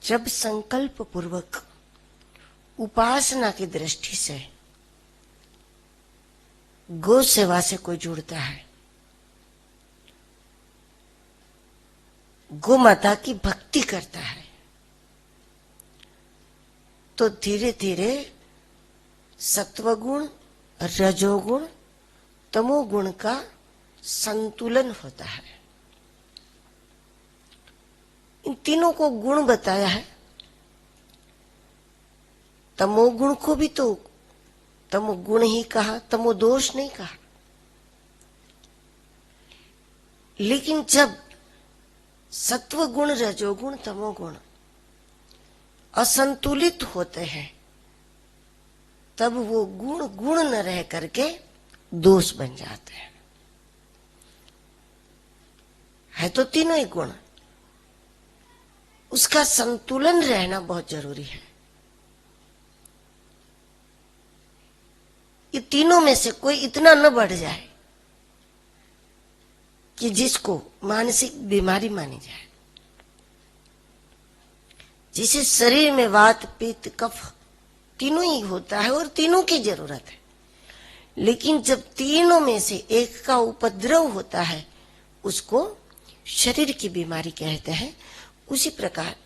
जब संकल्प पूर्वक उपासना की दृष्टि से गौ सेवा से कोई जुड़ता है, गौ माता की भक्ति करता है, तो धीरे धीरे सत्वगुण, रजोगुण, तमोगुण का संतुलन होता है। इन तीनों को गुण बताया है। तमोगुण को भी तो तमोगुण ही कहा, तमोदोष नहीं कहा। लेकिन जब सत्वगुण, रजोगुण, तमोगुण असंतुलित होते हैं, तब वो गुण गुण न रह करके दोष बन जाते हैं। है तो तीनों ही गुण, उसका संतुलन रहना बहुत जरूरी है। ये तीनों में से कोई इतना न बढ़ जाए कि जिसको मानसिक बीमारी मानी जाए। जिसे शरीर में वात, पित्त, कफ तीनों ही होता है और तीनों की जरूरत है, लेकिन जब तीनों में से एक का उपद्रव होता है उसको शरीर की बीमारी कहते हैं। उसी प्रकार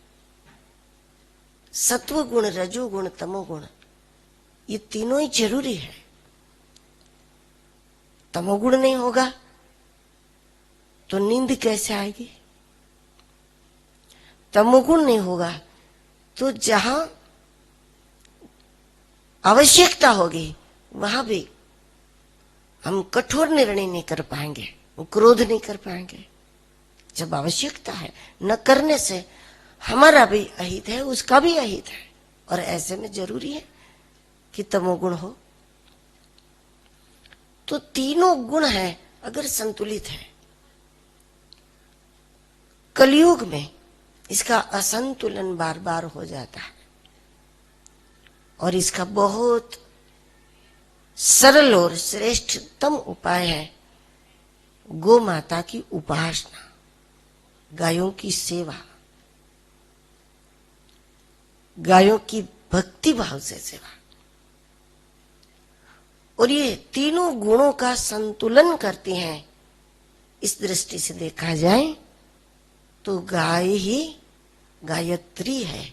सत्व गुण, रजोगुण, तमोगुण ये तीनों ही जरूरी है। तमोगुण नहीं होगा तो नींद कैसे आएगी? तमोगुण नहीं होगा तो जहां आवश्यकता होगी वहां भी हम कठोर निर्णय नहीं कर पाएंगे, क्रोध नहीं कर पाएंगे। जब आवश्यकता है, न करने से हमारा भी अहित है, उसका भी अहित है, और ऐसे में जरूरी है कि तमोगुण हो। तो तीनों गुण हैं अगर संतुलित है। कलयुग में इसका असंतुलन बार बार हो जाता है और इसका बहुत सरल और श्रेष्ठतम उपाय है गौ माता की उपासना, गायों की सेवा, गायों की भक्ति भाव से सेवा। और ये तीनों गुणों का संतुलन करती हैं। इस दृष्टि से देखा जाए तो गाय ही गायत्री है,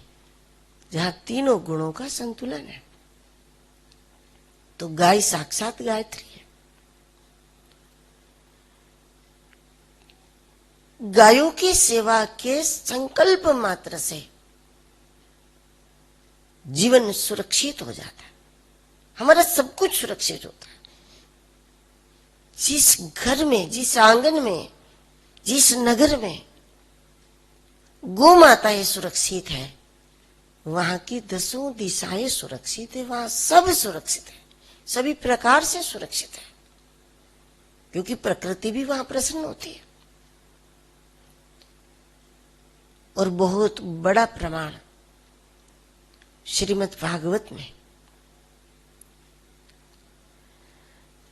जहां तीनों गुणों का संतुलन है। तो गाय साक्षात गायत्री है। गायों की सेवा के संकल्प मात्र से जीवन सुरक्षित हो जाता है, हमारा सब कुछ सुरक्षित होता है। जिस घर में, जिस आंगन में, जिस नगर में गौ माताएं सुरक्षित है, वहां की 10 दिशाएं सुरक्षित है, वहां सब सुरक्षित है, सभी प्रकार से सुरक्षित है, क्योंकि प्रकृति भी वहां प्रसन्न होती है। और बहुत बड़ा प्रमाण श्रीमद् भागवत में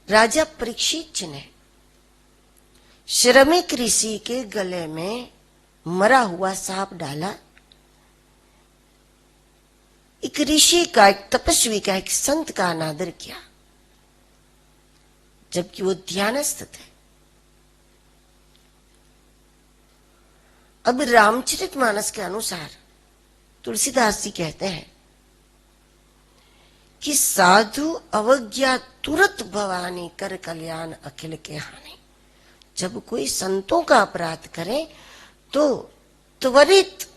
राजा परीक्षित जी ने श्रमिक ऋषि के गले में मरा हुआ सांप डाला। एक ऋषि का, एक तपस्वी का, एक संत का अनादर किया, जबकि वो ध्यानस्थ थे। अब रामचरितमानस के अनुसार तुलसीदास जी कहते हैं कि साधु अवज्ञा तुरत भवानी कर कल्याण अखिल के हानि। जब कोई संतों का अपराध करे तो त्वरित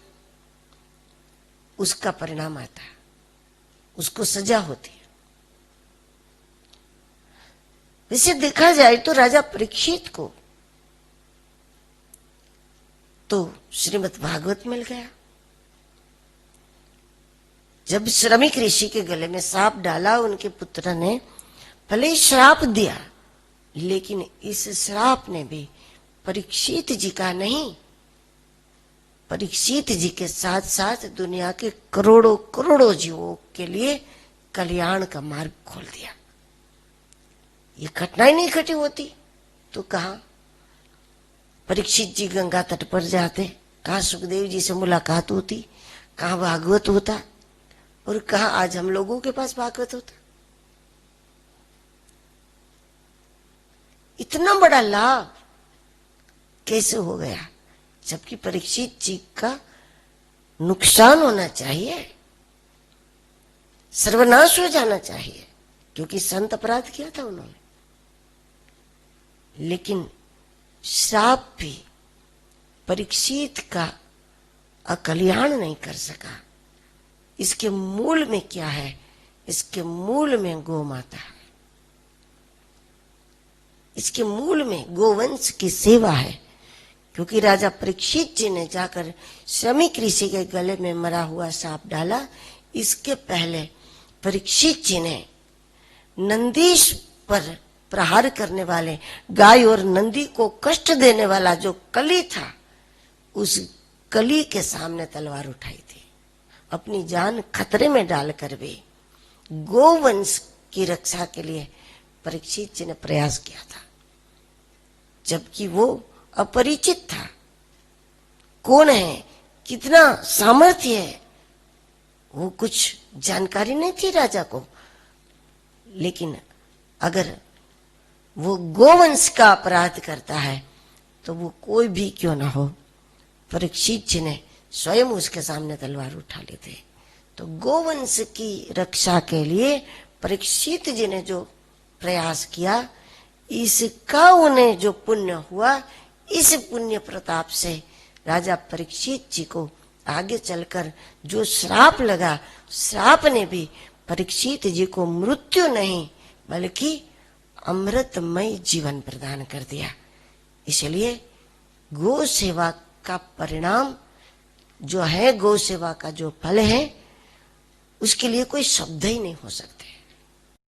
उसका परिणाम आता है, उसको सजा होती है। वैसे देखा जाए तो राजा परीक्षित को तो श्रीमद् भागवत मिल गया। जब श्रमिक ऋषि के गले में सांप डाला, उनके पुत्र ने भले श्राप दिया, लेकिन इस श्राप ने भी परीक्षित जी का नहीं, परीक्षित जी के साथ साथ दुनिया के करोड़ों करोड़ों जीवों के लिए कल्याण का मार्ग खोल दिया। ये घटनाएं नहीं घटी होती तो कहां परीक्षित जी गंगा तट पर जाते, कहां सुखदेव जी से मुलाकात होती, कहाँ भागवत होता और कहाँ आज हम लोगों के पास भागवत होता। इतना बड़ा लाभ कैसे हो गया, जबकि परीक्षित जी का नुकसान होना चाहिए, सर्वनाश हो जाना चाहिए, क्योंकि संत अपराध किया था उन्होंने। लेकिन श्राप भी परीक्षित का अकल्याण नहीं कर सका। इसके मूल में क्या है? इसके मूल में गौ माता है, इसके मूल में गोवंश की सेवा है। क्योंकि राजा परीक्षित जी ने जाकर श्रमिक ऋषि के गले में मरा हुआ सांप डाला, इसके पहले परीक्षित जी ने नंदीश पर प्रहार करने वाले, गाय और नंदी को कष्ट देने वाला जो कली था, उस कली के सामने तलवार उठाई थी। अपनी जान खतरे में डालकर भी गोवंश की रक्षा के लिए परीक्षित जी ने प्रयास किया था, जबकि वो अपरिचित था। कौन है, कितना सामर्थ्य है, वो कुछ जानकारी नहीं थी राजा को। लेकिन अगर वो गोवंश का अपराध करता है तो वो कोई भी क्यों ना हो, परीक्षित जी ने स्वयं उसके सामने तलवार उठा ली थी। तो गोवंश की रक्षा के लिए परीक्षित जी ने जो प्रयास किया, इसका उन्हें जो पुण्य हुआ, इस पुण्य प्रताप से राजा परीक्षित जी को आगे चलकर जो श्राप लगा, श्राप ने भी परीक्षित जी को मृत्यु नहीं बल्कि अमृतमय जीवन प्रदान कर दिया। इसलिए गौ सेवा का परिणाम जो है, गौ सेवा का जो फल है, उसके लिए कोई शब्द ही नहीं हो सकते।